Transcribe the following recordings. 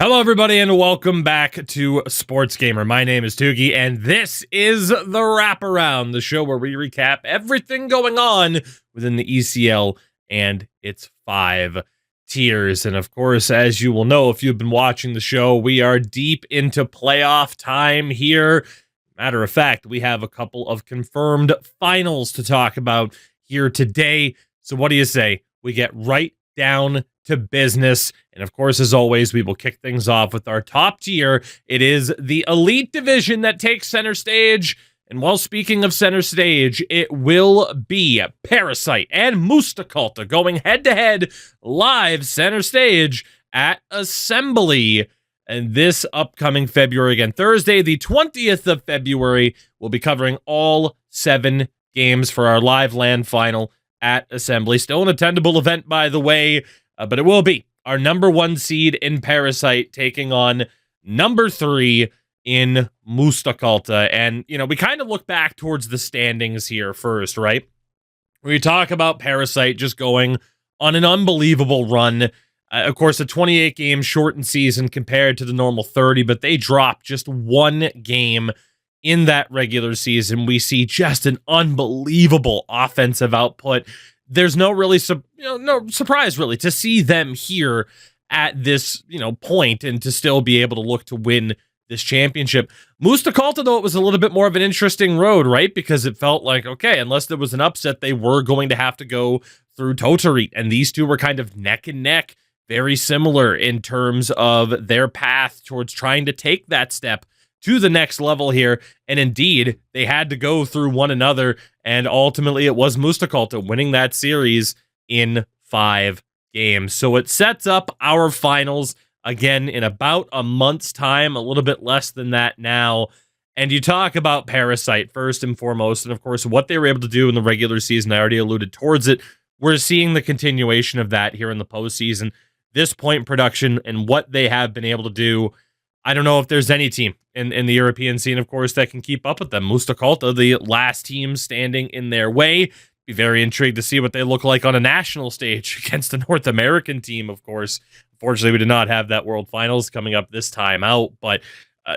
Hello, everybody, and welcome back to SportsGamer. My name is Tugi, and this is the Wraparound, the show where we recap everything going on within the ECL and its 5 tiers. And of course, as you will know, if you've been watching the show, we are deep into playoff time here. Matter of fact, we have a couple of confirmed finals to talk about here today. So what do you say? We get right down to business. And of course, as always, we will kick things off with our top tier. It is the Elite division that takes center stage. And while speaking of center stage, it will be Parasite and Mustakalta going head-to-head live center stage at Assembly. And this upcoming February, again, Thursday, the 20th of February, we'll be covering all 7 games for our live LAN final at Assembly. Still an attendable event, by the way, but it will be our number 1 seed in Parasite taking on number 3 in Mustakalta. And, you know, we kind of look back towards the standings here first, right? We talk about Parasite just going on an unbelievable run. Of course, a 28-game shortened season compared to the normal 30, but they dropped just 1 game in that regular season. We see just an unbelievable offensive output. There's no really no surprise really to see them here at this point and to still be able to look to win this championship. Mustakalta, though, it was a little bit more of an interesting road, right? Because it felt like, okay, unless there was an upset, they were going to have to go through Totarit, and these two were kind of neck and neck, very similar in terms of their path towards trying to take that step to the next level here. And indeed, they had to go through one another, and ultimately it was Mustakalta winning that series in 5 games. So it sets up our finals again in about a month's time, a little bit less than that now. And you talk about Parasite first and foremost, and of course what they were able to do in the regular season. I already alluded towards it. We're seeing the continuation of that here in the postseason. This point production and what they have been able to do, I don't know if there's any team in the European scene, of course, that can keep up with them. Mustakalta, the last team standing in their way. Be very intrigued to see what they look like on a national stage against a North American team, of course. Unfortunately, we did not have that World Finals coming up this time out, but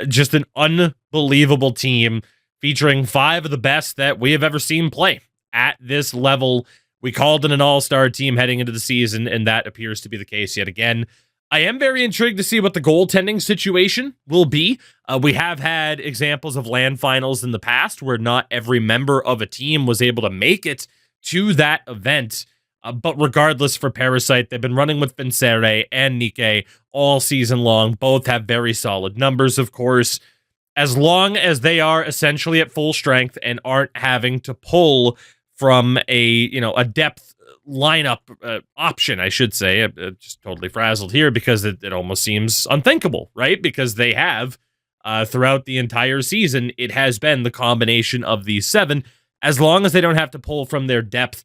just an unbelievable team featuring 5 of the best that we have ever seen play at this level. We called in an all-star team heading into the season, and that appears to be the case yet again. I am very intrigued to see what the goaltending situation will be. We have had examples of LAN finals in the past where not every member of a team was able to make it to that event. But regardless, for Parasite, they've been running with Vincere and Nike all season long. Both have very solid numbers, of course. As long as they are essentially at full strength and aren't having to pull from a depth lineup option, I should say. I'm just totally frazzled here because it almost seems unthinkable, right? Because they have, throughout the entire season, it has been the combination of these 7, as long as they don't have to pull from their depth,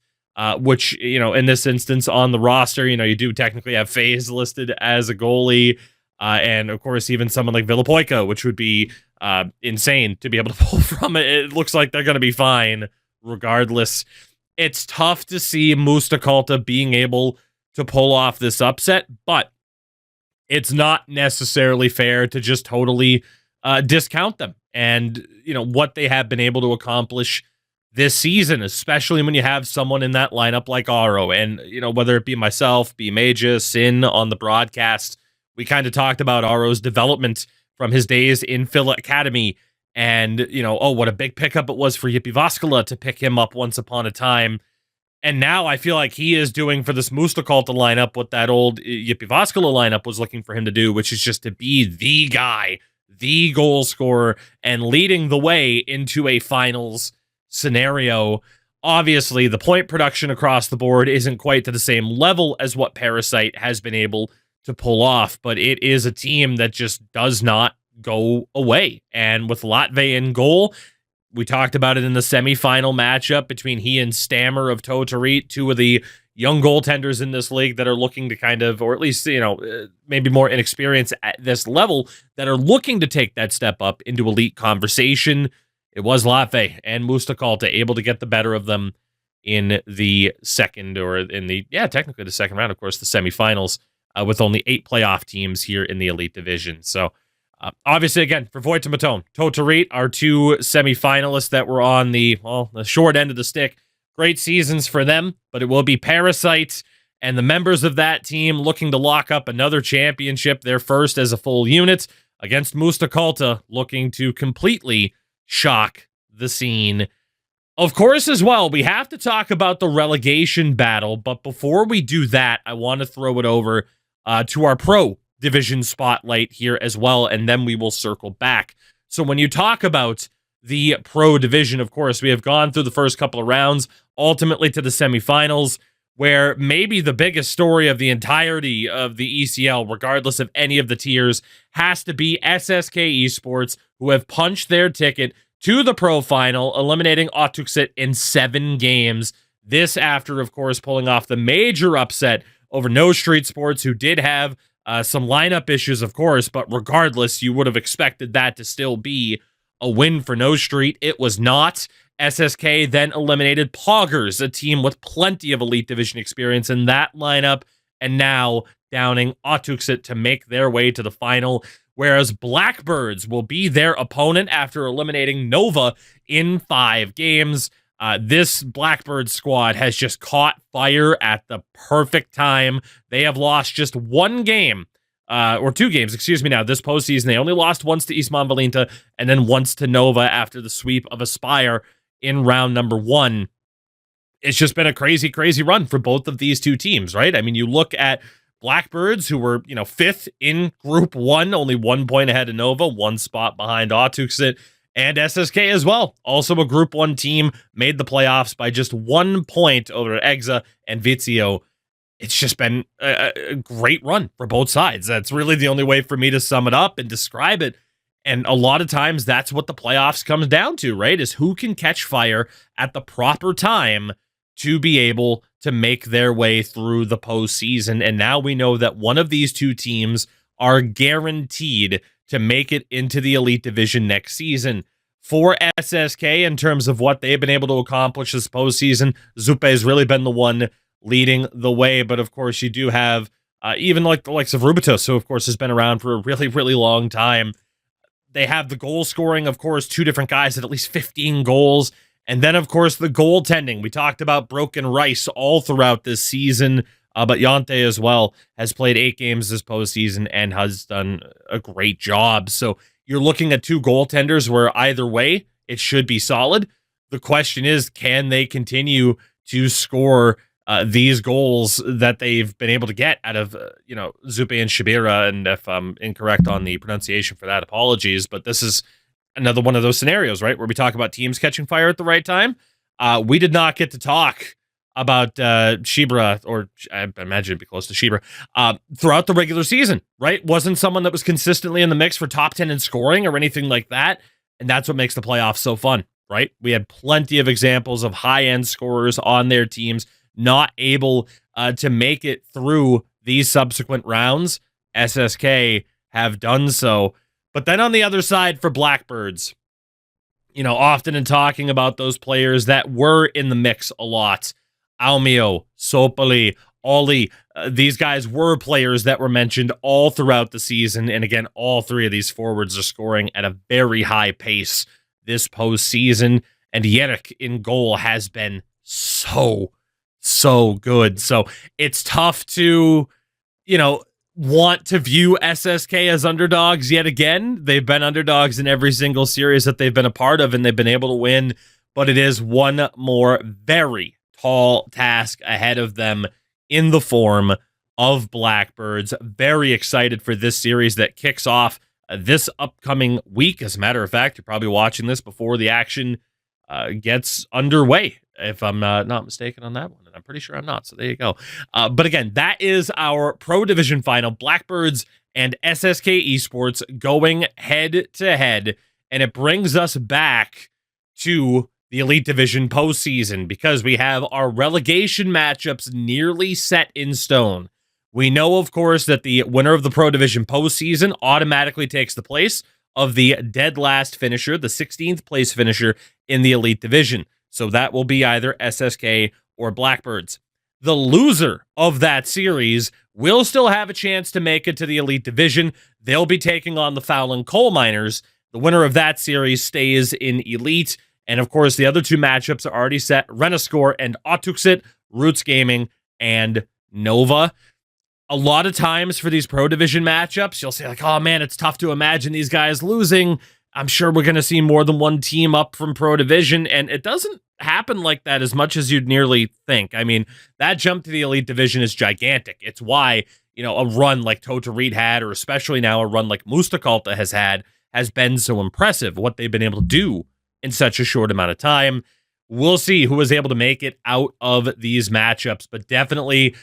which, in this instance on the roster, you do technically have FaZe listed as a goalie, and of course, even someone like Villapoica, which would be insane to be able to pull from it. It looks like they're going to be fine regardless. It's tough to see Mustakalta being able to pull off this upset, but it's not necessarily fair to just totally discount them and, what they have been able to accomplish this season, especially when you have someone in that lineup like Aro. And, whether it be myself, be Maja, Sin on the broadcast, we kind of talked about Aro's development from his days in Phila Academy. And, what a big pickup it was for Yippee Voskala to pick him up once upon a time. And now I feel like he is doing for this Mustakalta lineup what that old Yippee Voskala lineup was looking for him to do, which is just to be the guy, the goal scorer, and leading the way into a finals scenario. Obviously, the point production across the board isn't quite to the same level as what Parasite has been able to pull off, but it is a team that just does not go away. And with Latve in goal, we talked about it in the semifinal matchup between he and Stammer of Totarit, 2 of the young goaltenders in this league that are looking to kind of, or at least, maybe more inexperienced at this level, that are looking to take that step up into elite conversation. It was Latve and Mustakalta able to get the better of them in the second, or in the, technically the second round, of course, the semifinals. with only 8 playoff teams here in the Elite Division. So, obviously, again, for Voight and Matone, Totarit, our 2 semifinalists that were on the short end of the stick. Great seasons for them, but it will be Parasites and the members of that team looking to lock up another championship, their first as a full unit, against Mustakalta, looking to completely shock the scene. Of course, as well, we have to talk about the relegation battle, but before we do that, I want to throw it over to our Pro Division spotlight here as well, and then we will circle back. So when you talk about the Pro Division, of course, we have gone through the first couple of rounds, ultimately to the semifinals, where maybe the biggest story of the entirety of the ECL, regardless of any of the tiers, has to be SSK Esports, who have punched their ticket to the Pro Final, eliminating Otuksit in 7 games. This after, of course, pulling off the major upset over No Street Sports, who did have some lineup issues, of course, but regardless, you would have expected that to still be a win for No Street. It was not. SSK then eliminated Poggers, a team with plenty of Elite Division experience in that lineup, and now downing Otuksit to make their way to the final, whereas Blackbirds will be their opponent after eliminating Nova in 5 games. This Blackbird squad has just caught fire at the perfect time. They have lost just 1 game, or 2 games, excuse me now, this postseason. They only lost once to Eastman Valinta and then once to Nova after the sweep of Aspire in round number 1. It's just been a crazy, crazy run for both of these 2 teams, right? I mean, you look at Blackbirds, who were, 5th in Group 1, only 1 point ahead of Nova, 1 spot behind Otuksit, and SSK as well. Also a Group 1 team, made the playoffs by just 1 point over Exa and Vizio. It's just been a great run for both sides. That's really the only way for me to sum it up and describe it. And a lot of times that's what the playoffs comes down to, right? Is who can catch fire at the proper time to be able to make their way through the postseason. And now we know that one of these 2 teams are guaranteed to make it into the Elite Division next season. For SSK, in terms of what they've been able to accomplish this postseason, Zupe has really been the one leading the way. But of course, you do have even like the likes of Rubitus, who of course has been around for a really, really long time. They have the goal scoring, of course, 2 different guys at least 15 goals. And then, of course, the goaltending. We talked about Broken Rice all throughout this season, but Yante as well has played 8 games this postseason and has done a great job. So you're looking at 2 goaltenders where either way, it should be solid. The question is, can they continue to score these goals that they've been able to get out of, Zupe and Shabira? And if I'm incorrect on the pronunciation for that, apologies. But this is another one of those scenarios, right, where we talk about teams catching fire at the right time. We did not get to talk about Shibra, or I imagine it'd be close to Shibra, throughout the regular season, right? Wasn't someone that was consistently in the mix for top 10 in scoring or anything like that. And that's what makes the playoffs so fun, right? We had plenty of examples of high-end scorers on their teams not able to make it through these subsequent rounds. SSK have done so. But then on the other side for Blackbirds, often in talking about those players that were in the mix a lot, Almio, Sopali, Oli, these guys were players that were mentioned all throughout the season. And again, all 3 of these forwards are scoring at a very high pace this postseason. And Yerik in goal has been so good. So it's tough to, want to view SSK as underdogs yet again. They've been underdogs in every single series that they've been a part of, and they've been able to win. But it is one more very tall task ahead of them in the form of Blackbirds. Very excited for this series that kicks off this upcoming week. As a matter of fact, you're probably watching this before the action gets underway, if I'm not mistaken on that one. And I'm pretty sure I'm not, so there you go. But again, that is our Pro Division final. Blackbirds and SSK Esports going head-to-head. And it brings us back to the Elite Division postseason, because we have our relegation matchups nearly set in stone. We know, of course, that the winner of the Pro Division postseason automatically takes the place of the dead last finisher, the 16th place finisher in the Elite Division. So that will be either SSK or Blackbirds. The loser of that series will still have a chance to make it to the Elite Division. They'll be taking on the Fowlin Coal Miners. The winner of that series stays in Elite. And of course, the other two matchups are already set. Renascore and Otuxit, Roots Gaming, and Nova. A lot of times for these Pro Division matchups, you'll say like, oh man, it's tough to imagine these guys losing. I'm sure we're going to see more than one team up from Pro Division, and it doesn't happen like that as much as you'd nearly think. I mean, that jump to the Elite Division is gigantic. It's why, a run like Tota Reed had, or especially now a run like Mustakalta has had, has been so impressive, what they've been able to do in such a short amount of time. We'll see who is able to make it out of these matchups, but definitely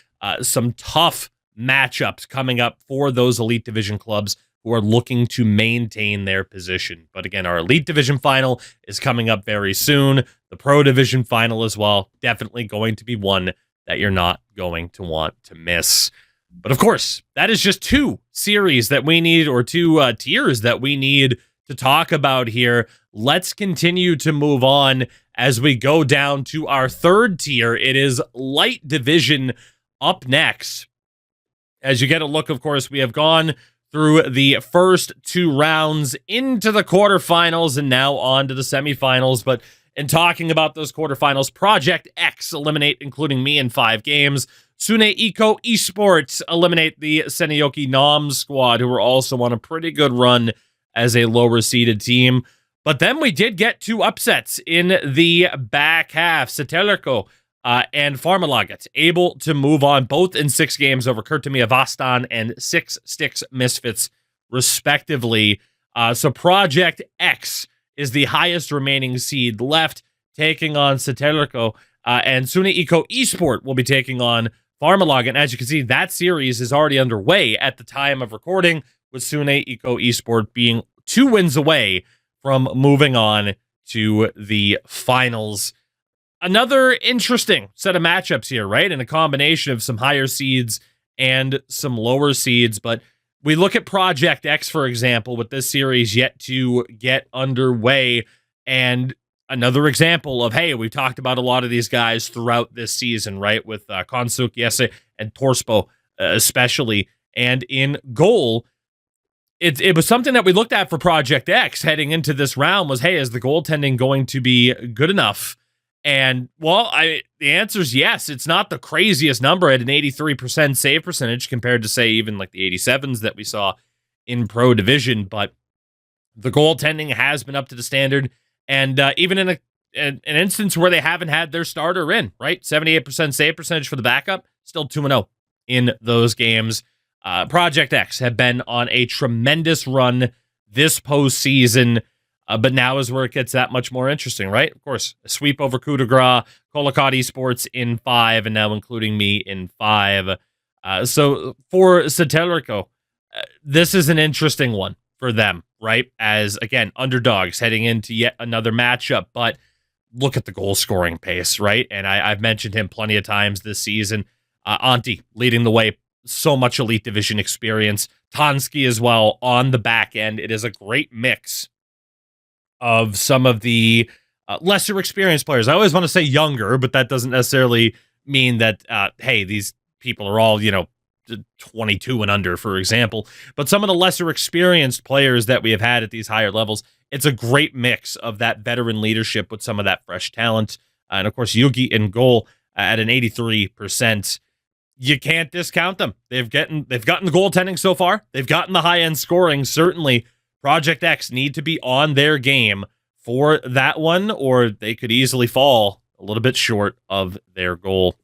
some tough matchups coming up for those Elite Division clubs who are looking to maintain their position. But again, our Elite Division final is coming up very soon. The Pro Division final as well, definitely going to be one that you're not going to want to miss. But of course, that is just two series that we need, or two tiers that we need to talk about here. Let's continue to move on as we go down to our third tier. It is Light Division up next. As you get a look, of course, we have gone through the first two rounds into the quarterfinals and now on to the semifinals. But in talking about those quarterfinals, Project X eliminate, including me, in 5 games. Sune Eco Esports eliminate the Senioki Nam squad, who were also on a pretty good run as a lower seeded team. But then we did get 2 upsets in the back half. Satelerko and Farmalagat able to move on, both in 6 games over Kurtamia Vastan and 6 Sticks Misfits, respectively. So Project X is the highest remaining seed left, taking on Satelerko, and Sune Eco Esport will be taking on Farmalagat. And as you can see, that series is already underway at the time of recording, with Sune Eco Esport being 2 wins away from moving on to the finals. Another interesting set of matchups here, right? And a combination of some higher seeds and some lower seeds. But we look at Project X, for example, with this series yet to get underway. And another example of, hey, we've talked about a lot of these guys throughout this season, right? With Konsuk, Yese, and Torspo especially. And in goal, it was something that we looked at for Project X heading into this round was, hey, is the goaltending going to be good enough? And, well, the answer is yes. It's not the craziest number at an 83% save percentage compared to, say, even like the 87s that we saw in Pro Division. But the goaltending has been up to the standard. And even in an instance where they haven't had their starter in, right? 78% save percentage for the backup, still 2-0 in those games. Project X have been on a tremendous run this postseason. But now is where it gets that much more interesting, right? Of course, a sweep over Coup de Grace, Colocat Esports in 5, and now including me in 5. So for Satelerko, this is an interesting one for them, right? As, again, underdogs heading into yet another matchup. But look at the goal scoring pace, right? And I've mentioned him plenty of times this season. Antti leading the way, so much Elite Division experience. Tansky as well on the back end. It is a great mix of some of the lesser experienced players. I always want to say younger, but that doesn't necessarily mean that, hey, these people are all, 22 and under, for example. But some of the lesser experienced players that we have had at these higher levels, it's a great mix of that veteran leadership with some of that fresh talent. And of course, Yugi in goal at an 83%. You can't discount them. They've gotten the goaltending so far. They've gotten the high-end scoring, certainly. Project X need to be on their game for that one, or they could easily fall a little bit short of their goal.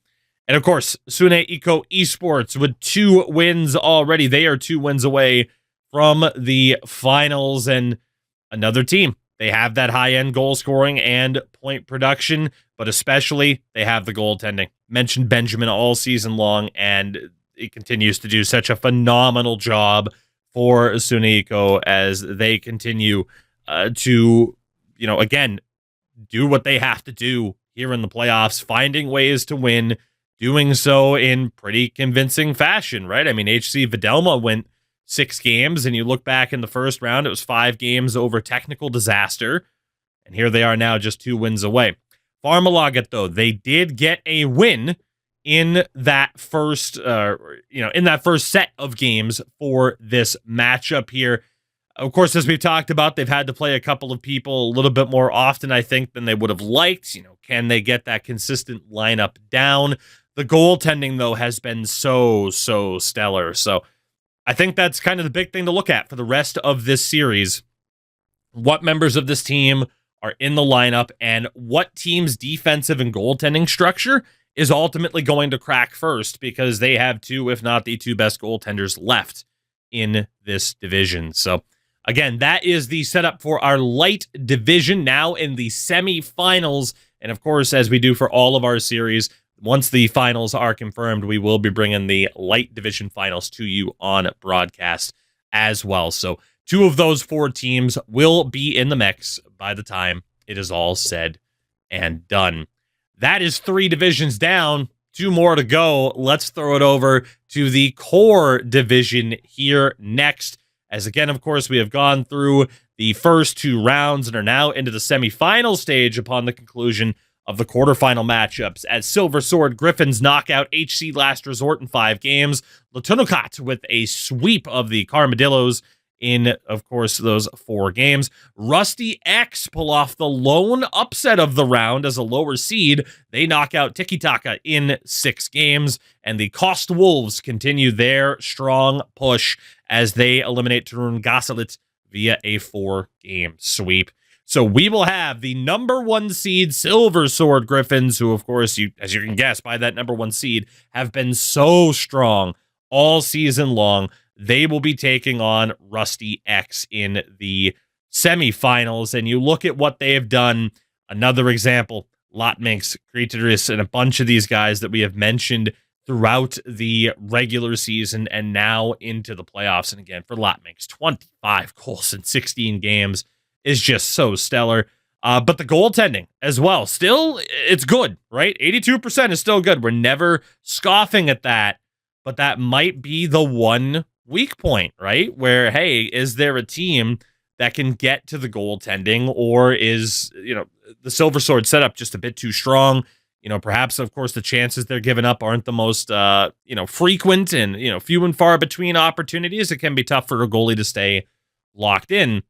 And of course, Sune Eco Esports with 2 wins already. They are 2 wins away from the finals, and another team. They have that high-end goal scoring and point production, but especially they have the goaltending. Mentioned Benjamin all season long, and it continues to do such a phenomenal job for Sune Eco as they continue to, again, do what they have to do here in the playoffs, finding ways to win, doing so in pretty convincing fashion, right? I mean, HC Videlma went 6 games, and you look back in the first round, it was 5 games over technical disaster, and here they are now just 2 wins away. Farmalagat, though, they did get a win in that first, in that first set of games for this matchup here. Of course, as we've talked about, they've had to play a couple of people a little bit more often, I think, than they would have liked. Can they get that consistent lineup down? The goaltending, though, has been so stellar. So I think that's kind of the big thing to look at for the rest of this series. What members of this team are in the lineup and what team's defensive and goaltending structure is ultimately going to crack first, because they have two, if not the two best goaltenders left in this division. So again, that is the setup for our light division now in the semifinals. And of course, as we do for all of our series, once the finals are confirmed, we will be bringing the light division finals to you on broadcast as well. So 2 of those 4 teams will be in the mix by the time it is all said and done. That is 3 divisions down, 2 more to go. Let's throw it over to the core division here next. As again, of course, we have gone through the first 2 rounds and are now into the semifinal stage upon the conclusion of the quarterfinal matchups, as Silver Sword Griffins knock out HC Last Resort in 5 games. Latunukat with a sweep of the Carmadillos in, of course, those 4 games. Rusty X pull off the lone upset of the round as a lower seed. They knock out Tiki Taka in 6 games. And the Cost Wolves continue their strong push as they eliminate Turun Gasalit via a 4-game sweep. So we will have the number 1 seed Silver Sword Griffins, who, of course, as you can guess by that number 1 seed, have been so strong all season long. They will be taking on Rusty X in the semifinals. And you look at what they have done. Another example, Lotminx, Creatoris, and a bunch of these guys that we have mentioned throughout the regular season and now into the playoffs. And again, for Lotminx, 25 goals in 16 games is just so stellar. But the goaltending as well, still, it's good, right? 82% is still good. We're never scoffing at that, but that might be the one weak point, right? Where, hey, is there a team that can get to the goaltending, or is, the Silver Sword setup just a bit too strong? Perhaps, of course, the chances they're giving up aren't the most, frequent and, few and far between opportunities. It can be tough for a goalie to stay locked in.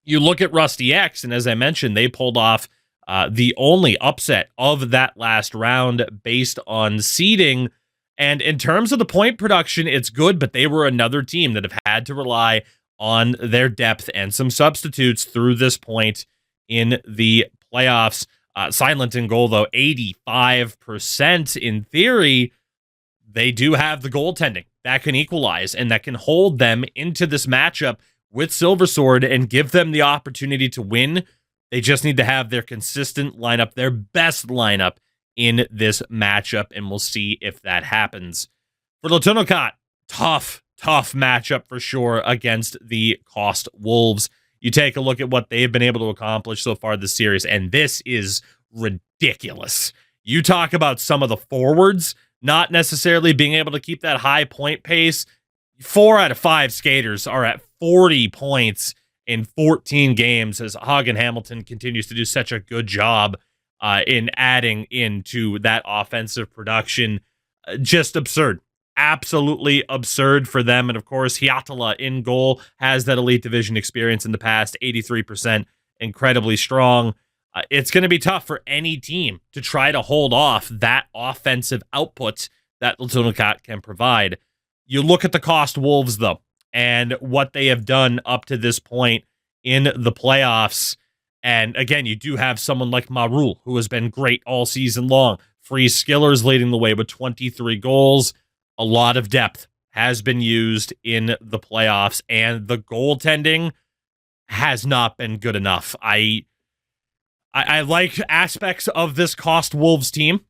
You look at Rusty X, and as I mentioned, they pulled off the only upset of that last round based on seeding. And in terms of the point production, it's good, but they were another team that have had to rely on their depth and some substitutes through this point in the playoffs. Silent in goal, though, 85%. In theory, they do have the goaltending that can equalize and that can hold them into this matchup with Silver Sword and give them the opportunity to win. They just need to have their consistent lineup, their best lineup in this matchup, and we'll see if that happens. For Latunukat, tough matchup for sure against the Cost Wolves. You take a look at what they've been able to accomplish so far this series, and this is ridiculous. You talk about some of the forwards not necessarily being able to keep that high point pace. 4 out of 5 skaters are at 40 points in 14 games as Hagen Hamilton continues to do such a good job in adding into that offensive production. Just absurd. Absolutely absurd for them. And of course, Hiatala in goal has that Elite Division experience in the past, 83%, incredibly strong. It's going to be tough for any team to try to hold off that offensive output that Latunukat can provide. You look at the Cost Wolves, though, and what they have done up to this point in the playoffs. And again, you do have someone like Marul, who has been great all season long. Free Skillers leading the way with 23 goals. A lot of depth has been used in the playoffs, and the goaltending has not been good enough. I like aspects of this Cost Wolves team.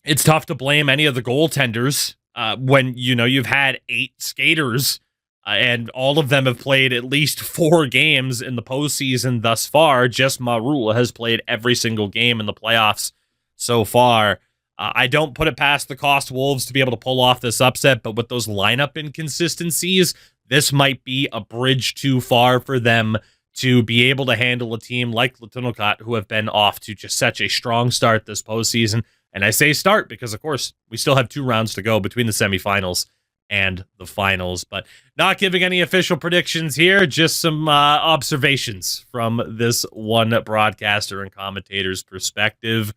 It's tough to blame any of the goaltenders when, you've had 8 skaters and all of them have played at least 4 games in the postseason thus far. Just Marul has played every single game in the playoffs so far. I don't put it past the Cost Wolves to be able to pull off this upset, but with those lineup inconsistencies, this might be a bridge too far for them to be able to handle a team like Latunukat, who have been off to just such a strong start this postseason. And I say start because, of course, we still have 2 rounds to go between the semifinals and the finals. But not giving any official predictions here, just some observations from this one broadcaster and commentator's perspective.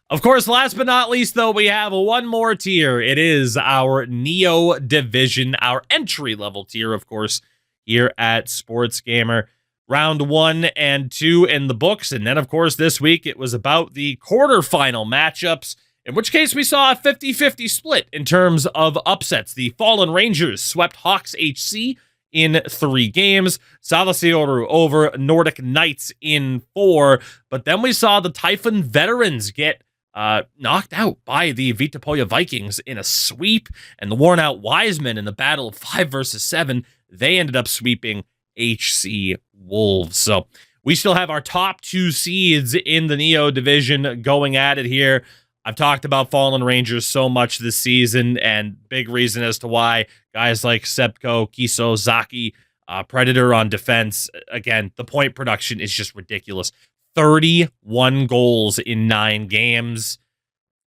Of course, last but not least, though, we have one more tier. It is our Neo division, our entry-level tier, of course, here at SportsGamer. Round 1 and 2 in the books. And then, of course, this week it was about the quarterfinal matchups, in which case we saw a 50-50 split in terms of upsets. The Fallen Rangers swept Hawks HC in 3 games. Salasioru over Nordic Knights in 4. But then we saw the Typhon Veterans get knocked out by the Vitapoya Vikings in a sweep. And the worn-out Wisemen in the battle of 5 versus 7, they ended up sweeping HC Wolves. So we still have our top 2 seeds in the Neo division going at it here. I've talked about Fallen Rangers so much this season, and big reason as to why guys like Sebko, Kiso, Zaki, Predator on defense. Again, the point production is just ridiculous. 31 goals in 9 games.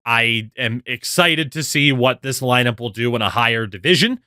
I am excited to see what this lineup will do in a higher division.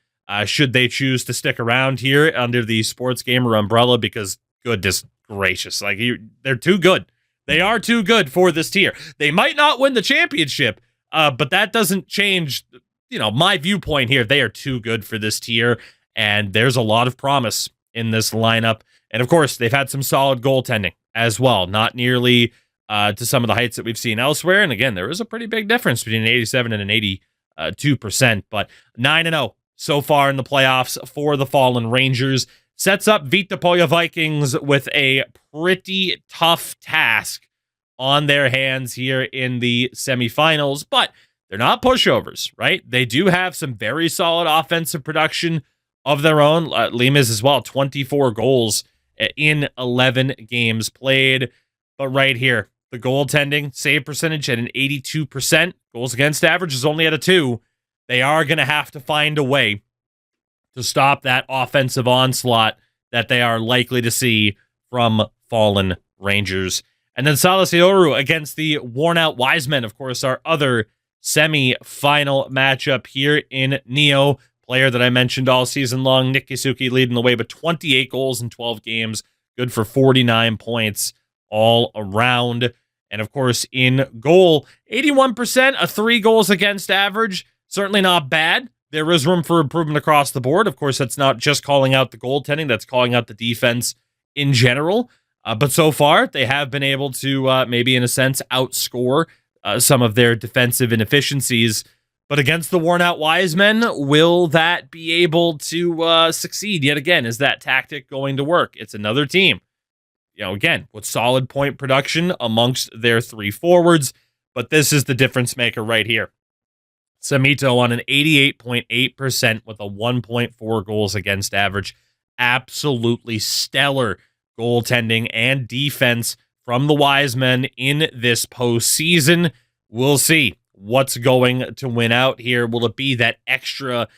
Should they choose to stick around here under the SportsGamer umbrella, because goodness gracious, like they're too good. They are too good for this tier. They might not win the championship, but that doesn't change, my viewpoint here. They are too good for this tier, and there's a lot of promise in this lineup. And of course, they've had some solid goaltending as well, not nearly to some of the heights that we've seen elsewhere. And again, there is a pretty big difference between an 87 and an 82%, but 9-0. So far in the playoffs for the Fallen Rangers. Sets up Vitapoya Vikings with a pretty tough task on their hands here in the semifinals, but they're not pushovers, right? They do have some very solid offensive production of their own. Lima's as well, 24 goals in 11 games played. But right here, the goaltending, save percentage at an 82%. Goals against average is only at a 2. They are going to have to find a way to stop that offensive onslaught that they are likely to see from Fallen Rangers. And then Salasioru against the worn-out Wisemen, of course, our other semi-final matchup here in Neo. Player that I mentioned all season long, Nick Kisuki, leading the way with 28 goals in 12 games. Good for 49 points all around. And of course, in goal, 81%, a 3 goals against average. Certainly not bad. There is room for improvement across the board. Of course, that's not just calling out the goaltending. That's calling out the defense in general. But so far, they have been able to maybe, in a sense, outscore some of their defensive inefficiencies. But against the worn-out Wisemen, will that be able to succeed yet again? Is that tactic going to work? It's another team, again, with solid point production amongst their 3 forwards. But this is the difference maker right here. Samito on an 88.8% with a 1.4 goals against average. Absolutely stellar goaltending and defense from the Wisemen in this postseason. We'll see what's going to win out here. Will it be that extra,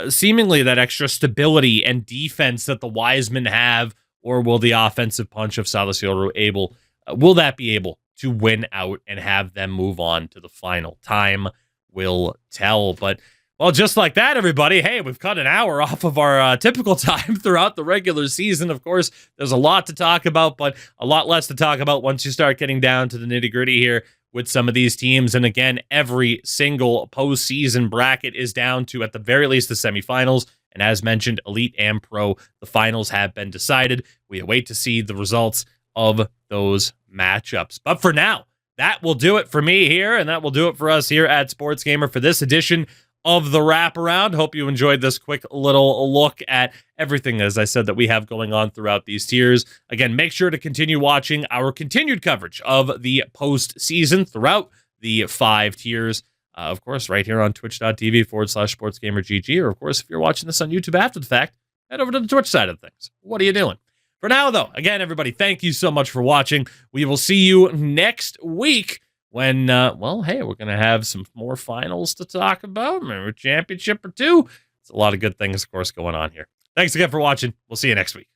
seemingly that extra stability and defense that the Wisemen have, or will the offensive punch of Salasioru will that be able to win out and have them move on to the final? Time will tell. But, well, just like that, everybody, hey, we've cut an hour off of our typical time throughout the regular season. Of course, there's a lot to talk about, but a lot less to talk about once you start getting down to the nitty-gritty here with some of these teams. And again, every single postseason bracket is down to, at the very least, the semifinals. And as mentioned, Elite and Pro, the finals have been decided. We await to see the results of those matchups. But for now, that will do it for me here, and that will do it for us here at SportsGamer for this edition of the Wraparound. Hope you enjoyed this quick little look at everything, as I said, that we have going on throughout these tiers. Again, make sure to continue watching our continued coverage of the postseason throughout the 5 tiers. Of course, right here on twitch.tv/SportsGamerGG, or of course, if you're watching this on YouTube after the fact, head over to the Twitch side of things. What are you doing? For now, though, again, everybody, thank you so much for watching. We will see you next week when, well, hey, we're going to have some more finals to talk about. Maybe a championship or 2. It's a lot of good things, of course, going on here. Thanks again for watching. We'll see you next week.